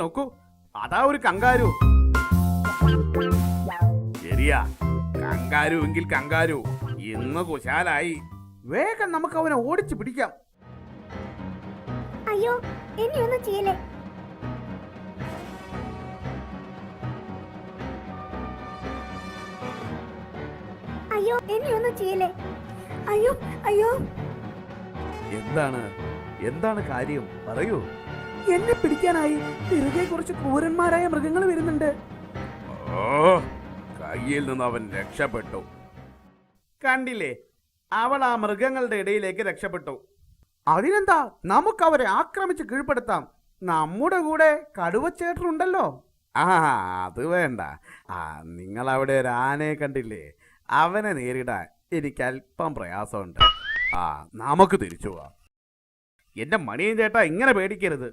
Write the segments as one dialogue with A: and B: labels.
A: നോക്കൂ, അതാ ഒരു കങ്കാരു. ശരിയാ, കങ്കാരു എങ്കിൽ കങ്കാരു ഇന്ന് കുശാലായി. വേഗം നമുക്ക് അവനെ ഓടിച്ചു പിടിക്കാം.
B: അയ്യോ, എന്നെ ഒന്നും ചെയ്യല്ലേ. അയ്യോ, എന്നെ ഒന്നും ചെയ്യല്ലേ. അയ്യോ അയ്യോ.
A: എന്താണ് കാര്യം, പറയൂ.
C: എന്നെ പിടിക്കാനായി തിരികെ കുറച്ച് ക്രൂരന്മാരായ മൃഗങ്ങൾ വരുന്നുണ്ട്.
A: ഓ, കയ്യിൽ നിന്ന് അവൻ രക്ഷപ്പെട്ടു. കണ്ടില്ലേ, അവൾ ആ മൃഗങ്ങളുടെ ഇടയിലേക്ക് രക്ഷപ്പെട്ടു. അതിനെന്താ, നമുക്ക് അവരെ ആക്രമിച്ച് കീഴ്പ്പെടുത്താം. നമ്മുടെ കൂടെ കടുവച്ചേട്ടനുണ്ടല്ലോ. ആ, അത് വേണ്ട. നിങ്ങൾ അവിടെ ഒരു ആനയെ കണ്ടില്ലേ? അവനെ നേരിടാൻ എനിക്ക് അല്പം പ്രയാസമുണ്ട്. നമുക്ക് തിരിച്ചു പോവാം. എന്റെ മണിയൻ ചേട്ടാ, ഇങ്ങനെ പേടിക്കരുത്.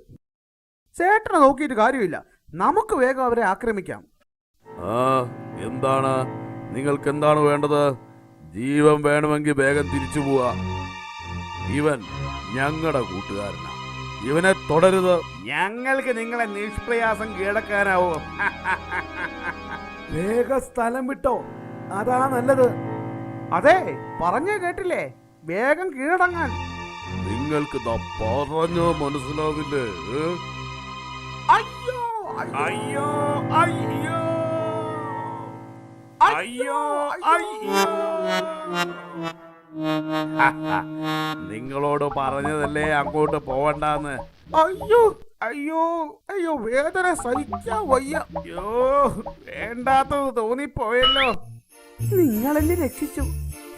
A: ചേട്ടനെ നോക്കിയിട്ട് കാര്യമില്ല, നമുക്ക് വേഗം അവരെ ആക്രമിക്കാം. എന്താണ് നിങ്ങൾക്ക് എന്താണ് വേണ്ടത്? ജീവൻ വേണമെങ്കിൽ വേഗം തിരിച്ചു പോവാ. ഇവൻ ഞങ്ങളുടെ കൂട്ടുകാരനാ, ഇവനെ തുടരുത്. ഞങ്ങൾക്ക് നിങ്ങളെ നിഷ്പ്രയാസം കീഴടക്കാനാവോ?
C: വേഗം സ്ഥലം വിട്ടോ, അതാ നല്ലത്.
A: അതെ, പറഞ്ഞേ കേട്ടില്ലേ, വേഗം കീഴടങ്ങാൻ. നിങ്ങൾക്ക് പറഞ്ഞോ മനസ്സിലാവില്ലേ? അയ്യോ അയ്യോ അയ്യോ അയ്യോ അയ്യോ. നിങ്ങളോട് പറഞ്ഞതല്ലേ അങ്ങോട്ട് പോവണ്ടെന്ന്. അയ്യോ അയ്യോ അയ്യോ, വേദന സഹിക്കാൻ വയ്യ. അയ്യോ, വേണ്ടാത്തത് തോന്നിപ്പോയല്ലോ.
C: നിങ്ങളെന്നെ രക്ഷിച്ചു.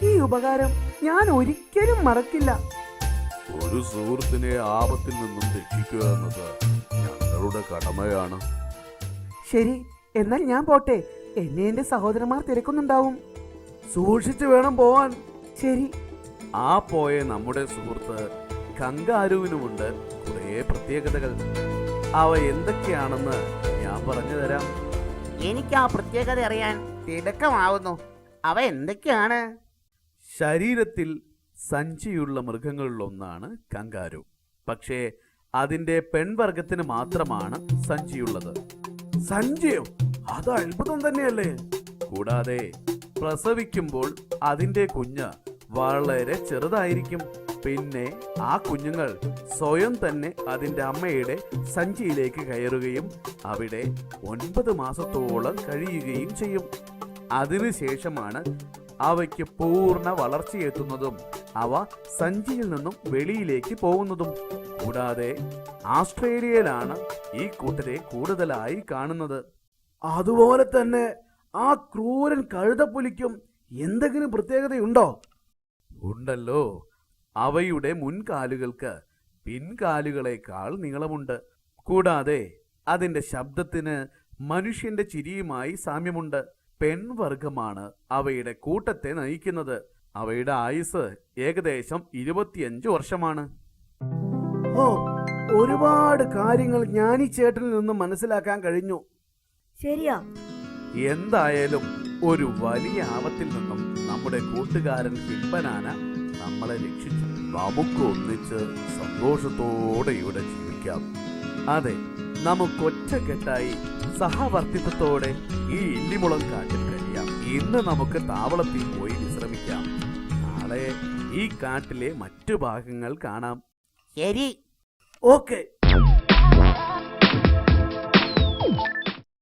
C: ഈ ഉപകാരം ഞാൻ ഒരിക്കലും മറക്കില്ല.
A: ഒരു സുഹൃത്തിനെ ആപത്തിൽ നിന്നും രക്ഷിക്കുക എന്നത് ഞങ്ങളുടെ കടമയാണ്.
C: ശരി, എന്നാൽ ഞാൻ പോട്ടെ. എന്നെ എന്റെ സഹോദരന്മാർ തിരക്കുന്നുണ്ടാവും. സൂക്ഷിച്ചു വേണം പോവാൻ. ശരി.
A: ആ പോയ നമ്മുടെ സുഹൃത്ത് കങ്കാരുവിനുമുണ്ട് കുറേ പ്രത്യേകതകൾ. അവ എന്തൊക്കെയാണെന്ന് ഞാൻ പറഞ്ഞു തരാം.
D: എനിക്ക് ആ പ്രത്യേകത അറിയാൻ തിടുക്കമാവുന്നു. അവ എന്തൊക്കെയാണ്?
A: ശരീരത്തിൽ സഞ്ചിയുള്ള മൃഗങ്ങളിലൊന്നാണ് കങ്കാരു. പക്ഷേ അതിന്റെ പെൺവർഗത്തിന് മാത്രമാണ് സഞ്ചിയുള്ളത്.
C: സഞ്ചിയോ? അത് അത്ഭുതം തന്നെയല്ലേ.
A: കൂടാതെ പ്രസവിക്കുമ്പോൾ അതിന്റെ കുഞ്ഞ് വളരെ ചെറുതായിരിക്കും. പിന്നെ ആ കുഞ്ഞുങ്ങൾ സ്വയം തന്നെ അതിന്റെ അമ്മയുടെ സഞ്ചിയിലേക്ക് കയറുകയും അവിടെ 9 മാസത്തോളം കഴിയുകയും ചെയ്യും. അതിനുശേഷമാണ് അവയ്ക്ക് പൂർണ്ണ വളർച്ചയെത്തുന്നതും അവ സഞ്ചിയിൽ നിന്നും വെളിയിലേക്ക് പോകുന്നതും. കൂടാതെ ആസ്ട്രേലിയയിലാണ് ഈ കൂട്ടരെ കൂടുതലായി കാണുന്നത്.
C: അതുപോലെ തന്നെ ആ ക്രൂരൻ കഴുതപ്പുലിക്കും എന്തെങ്കിലും പ്രത്യേകതയുണ്ടോ?
A: ഉണ്ടല്ലോ. അവയുടെ മുൻകാലുകൾക്ക് പിൻകാലുകളേക്കാൾ നീളമുണ്ട്. കൂടാതെ അതിന്റെ ശബ്ദത്തിന് മനുഷ്യന്റെ ചിരിയുമായി സാമ്യമുണ്ട്. പെൺവർഗമാണ് അവയുടെ കൂട്ടത്തെ നയിക്കുന്നത്. അവയുടെ ആയുസ് ഏകദേശം 25 വർഷമാണ്.
C: ഓ, ഒരുപാട് കാര്യങ്ങൾ ഞാൻ ഈ ചേട്ടനിൽ നിന്നും മനസ്സിലാക്കാൻ കഴിഞ്ഞു.
B: ശരിയാ.
A: എന്തായാലും ഒരു വലിയ ആപത്തിൽ നിന്നും നമ്മുടെ കൂട്ടുകാരൻ ഹിപ്പനാന നമ്മളെ രക്ഷിച്ചു. നമുക്ക് ഒന്നിച്ച് സന്തോഷത്തോടെ ഇവിടെ ജീവിക്കാം. അതെ, നമുക്കൊറ്റക്കെട്ടായി സഹവർത്തിത്വത്തോടെ ഈ ഇല്ലിമുളം കാട്ടിൽ കഴിയാം. ഇന്ന് നമുക്ക് താവളത്തിൽ പോയി വിശ്രമിക്കാം. നാളെ ഈ കാട്ടിലെ മറ്റു ഭാഗങ്ങൾ കാണാം.
D: ശരി.
C: ഓക്കെ.